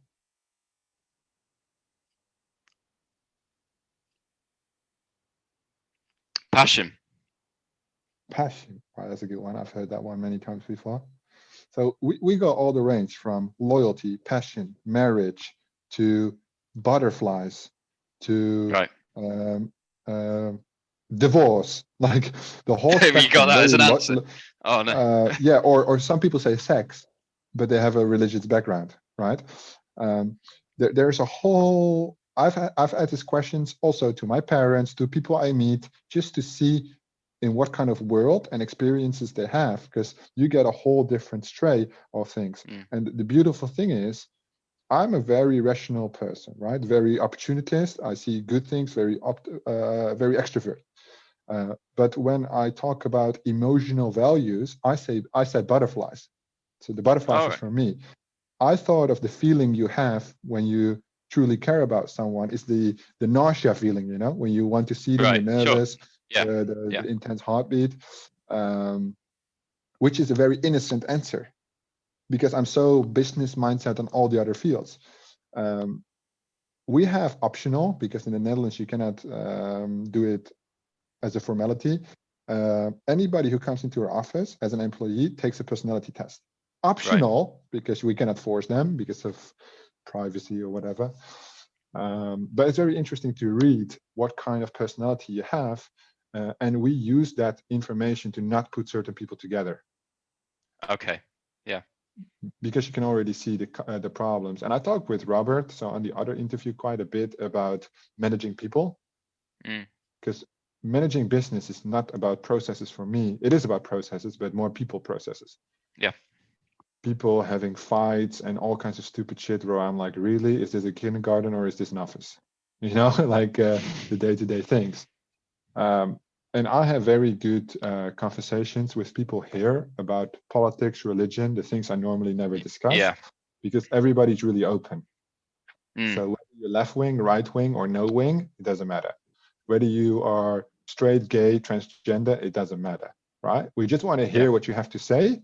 Passion. Passion. Wow, that's a good one. I've heard that one many times before. So we go all the range from loyalty, passion, marriage, to butterflies, to Right. Divorce, like the whole You spectrum. got that as an answer. Oh no. Yeah, or some people say sex, but they have a religious background, right? There's a whole. I've had these questions also to my parents, to people I meet, just to see in what kind of world and experiences they have, because you get a whole different stray of things. And the beautiful thing is, I'm a very rational person, right? Very opportunist. I see good things, very extrovert. But when I talk about emotional values, I said butterflies. So the butterflies is for me. I thought of the feeling you have when you truly care about someone is the nausea feeling, you know, when you want to see them, you're nervous, Sure. the intense heartbeat, which is a very innocent answer because I'm so business mindset on all the other fields. We have optional because in the Netherlands you cannot do it as a formality. Anybody who comes into our office as an employee takes a personality test. Optional because we cannot force them because of privacy or whatever. But it's very interesting to read what kind of personality you have. And we use that information to not put certain people together. Okay. Yeah. Because you can already see the problems. And I talked with Robert, so on the other interview, quite a bit about managing people. Because managing business is not about processes for me. It is about processes, but more people processes. Yeah. People having fights and all kinds of stupid shit where I'm like, really? Is this a kindergarten or is this an office? You know, like the day-to-day things. And I have very good conversations with people here about politics, religion, the things I normally never discuss. Yeah. Because everybody's really open. So whether you're left wing, right wing, or no wing, it doesn't matter. Whether you are straight, gay, transgender, it doesn't matter, right? We just want to hear what you have to say,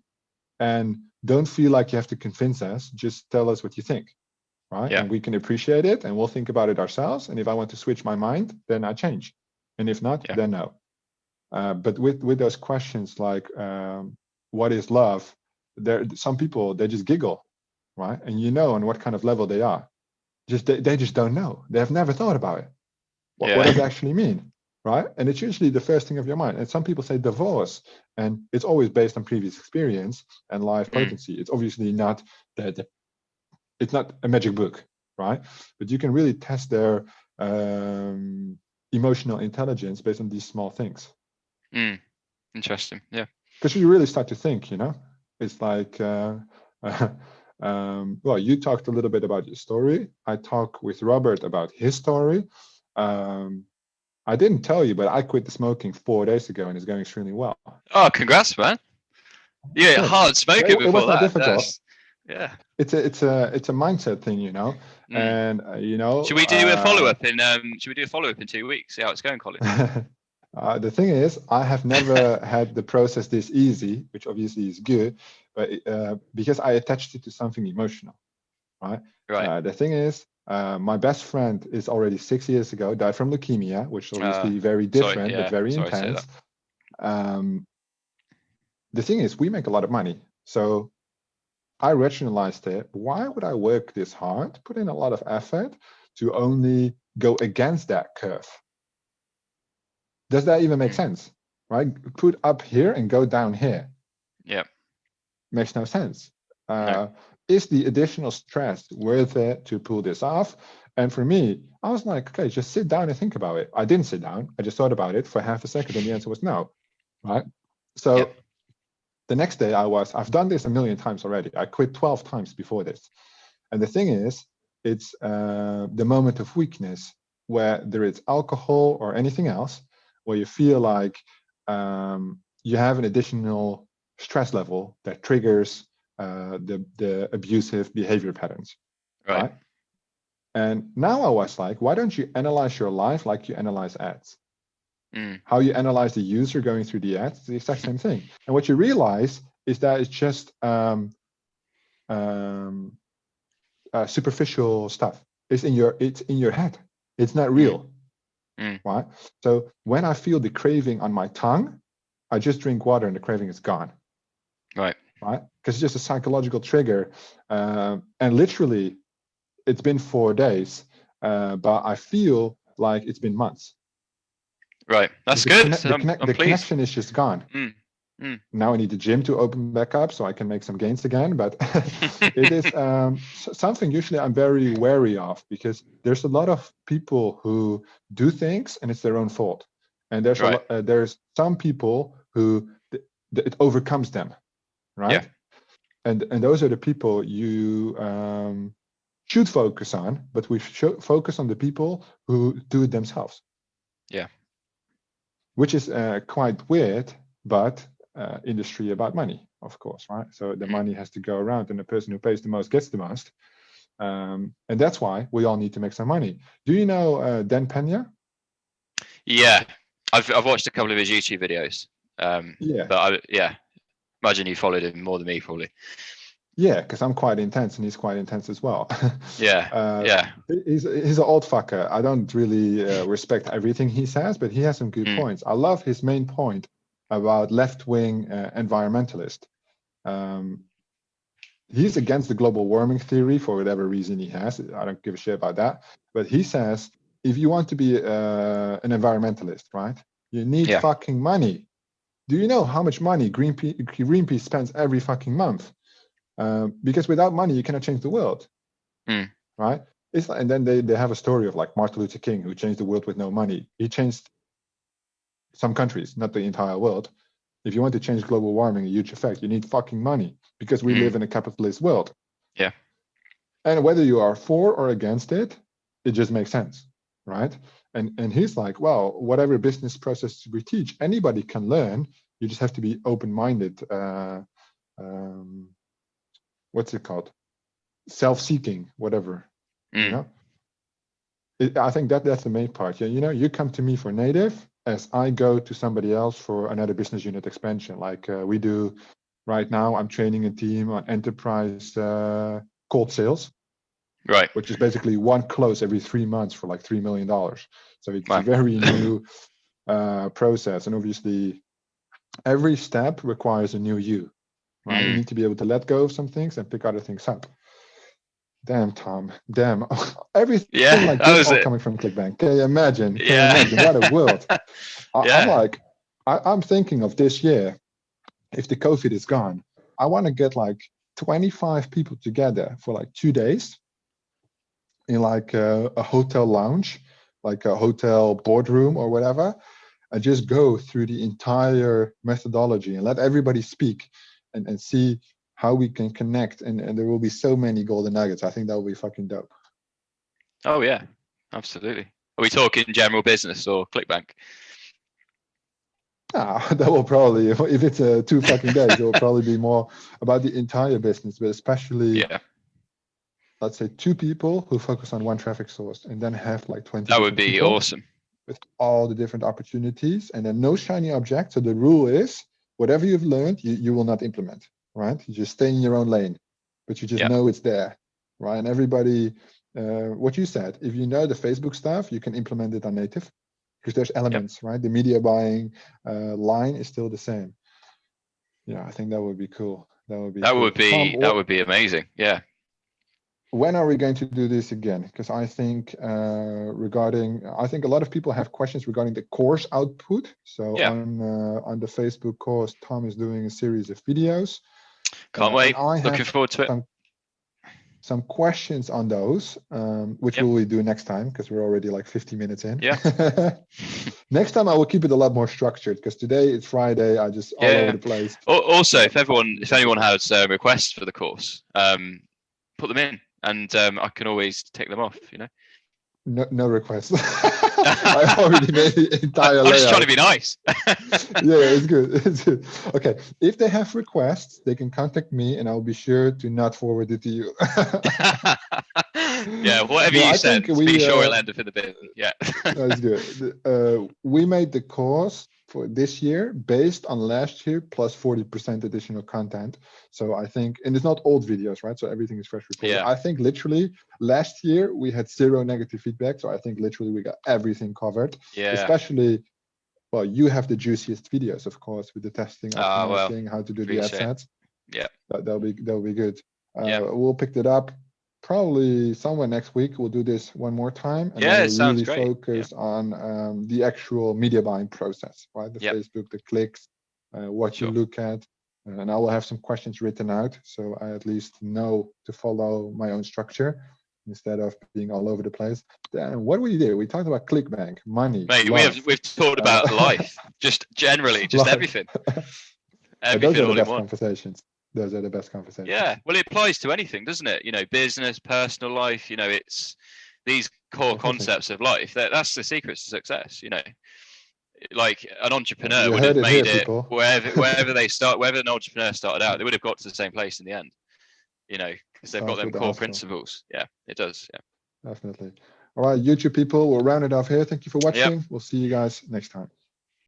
and don't feel like you have to convince us. Just tell us what you think, right? And we can appreciate it, and we'll think about it ourselves. And if I want to switch my mind, then I change. And if not, Yeah. then no. But with those questions like what is love, some people, they just giggle, right? And you know on what kind of level they are. They just don't know. They have never thought about it. What does it actually mean, right? And it's usually the first thing of your mind. And some people say divorce, and it's always based on previous experience and life potency. It's obviously not it's not a magic book, right? But you can really test their emotional intelligence based on these small things. Interesting. Yeah. Because you really start to think, it's like, well, you talked a little bit about your story. I talked with Robert about his story. I didn't tell you, but I quit the smoking 4 days ago and it's going extremely well. Oh, congrats, man. Yeah, Thanks. hard smoker It before was not that. difficult. Yeah. It's a mindset thing, and Should we do a follow up in 2 weeks? See how it's going, Colin. The thing is, I have never had the process this easy, which obviously is good, but because I attached it to something emotional, right? Right. The thing is, my best friend is already 6 years ago died from leukemia, which is obviously very different, but very intense. The thing is, we make a lot of money, so I rationalized it. Why would I work this hard, put in a lot of effort to only go against that curve? Does that even make sense? Right? Put up here and go down here. Yeah. Makes no sense. No. Is the additional stress worth it to pull this off? And for me, I was like, okay, just sit down and think about it. I didn't sit down. I just thought about it for half a second, and the answer was no. Right? So the next day I've done this a million times already. I quit 12 times before this. And the thing is, it's the moment of weakness, whether it's alcohol or anything else, where you feel like you have an additional stress level that triggers the abusive behavior patterns. Right? And now I was like, why don't you analyze your life like you analyze ads? How you analyze the user going through the ads, it's the exact same thing. And what you realize is that it's just superficial stuff. It's in your head. It's not real. Right? So when I feel the craving on my tongue, I just drink water and the craving is gone. Right? Because it's just a psychological trigger. And literally, it's been 4 days, but I feel like it's been months. Right. That's good. The connection is just gone. Now I need the gym to open back up so I can make some gains again. But it is something usually I'm very wary of, because there's a lot of people who do things and it's their own fault. And there's some people who it overcomes them. Right. Yeah. And those are the people you should focus on, but we should focus on the people who do it themselves. Yeah. Which is quite weird, but industry about money, of course, right? So the money has to go around, and the person who pays the most gets the most. And that's why we all need to make some money. Do you know Dan Pena? Yeah, I've watched a couple of his YouTube videos. But imagine you followed him more than me, probably. Yeah, because I'm quite intense and he's quite intense as well. Yeah. He's an old fucker. I don't really respect everything he says, but he has some good points. I love his main point about left-wing environmentalist. He's against the global warming theory for whatever reason he has. I don't give a shit about that. But he says, if you want to be an environmentalist, right, you need fucking money. Do you know how much money Greenpeace spends every fucking month? Because without money, you cannot change the world, right? And then they have a story of like Martin Luther King, who changed the world with no money. He changed some countries, not the entire world. If you want to change global warming, a huge effect, you need fucking money, because we live in a capitalist world. Yeah. And whether you are for or against it, it just makes sense, right? And he's like, well, whatever business process we teach, anybody can learn. You just have to be open-minded. What's it called? Self-seeking, whatever. You know, I think that's the main part. Yeah, you come to me for native, as I go to somebody else for another business unit expansion, like we do right now. I'm training a team on enterprise cold sales, right? Which is basically one close every 3 months for like $3 million. So it's very new. process, and obviously every step requires a new you, right? You need to be able to let go of some things and pick other things up. Damn, Tom, damn. Everything like that this was all it. coming from ClickBank. Can you imagine? Can you Yeah. imagine? What a world. Yeah. I'm thinking of this year, if the COVID is gone, I want to get like 25 people together for like 2 days in like a hotel lounge, like a hotel boardroom or whatever, and just go through the entire methodology and let everybody speak and see how we can connect. And there will be so many golden nuggets. I think that will be fucking dope. Oh yeah, absolutely. Are we talking general business or ClickBank? That will probably, if it's 2 fucking days, it will probably be more about the entire business, but especially, let's say 2 people who focus on one traffic source, and then have like 20 That would different be people awesome. with all the different opportunities, and then no shiny object. So the rule is, whatever you've learned, you will not implement, right? You just stay in your own lane, but you just know it's there, right? And everybody, what you said, if you know the Facebook stuff, you can implement it on native, because there's elements, right? The media buying line is still the same. Yeah, I think that would be cool. That would be cool. Tom, that would be amazing. Yeah. When are we going to do this again? Because I think I think a lot of people have questions regarding the course output. So on the Facebook course, Tom is doing a series of videos. Can't wait. And I Looking have forward to it. Some questions on those, which will we do next time, because we're already like 50 minutes in. Yeah. Next time I will keep it a lot more structured, because today it's Friday. I just all over the place. Also, if anyone has requests for the course, put them in, and I can always take them off. No requests. I already made the entire layout. I'm just trying to be nice. Yeah, it's good. It's good. Okay, if they have requests, they can contact me, and I'll be sure to not forward it to you. Yeah, whatever you said, be sure it'll end up in the bin. Yeah. That's good. We made the course for this year based on last year plus 40% additional content. So I think, and it's not old videos, right? So everything is fresh reported. I think literally last year we had 0 negative feedback. So I think literally we got everything covered. Yeah. Especially, well, you have the juiciest videos, of course, with the testing, optimizing, how to do the ad sets. Yeah. That'll be good. We'll pick that up probably somewhere next week. We'll do this one more time, and then we'll really focus on the actual media buying process, right? The Facebook, the clicks, what you look at, and I will have some questions written out, so I at least know to follow my own structure instead of being all over the place. Then what we did, we talked about ClickBank, money. Mate, we've talked about life, just generally, just everything. Those are the best conversations. Those are the best conversations. Yeah, well, it applies to anything, doesn't it? Business, personal life. It's these core concepts of life. That's the secret to success. Like an entrepreneur would have made it wherever they start. Wherever an entrepreneur started out, they would have got to the same place in the end. Because they've got them core principles. Yeah, it does. Yeah, definitely. All right, YouTube people, we'll round it off here. Thank you for watching. We'll see you guys next time.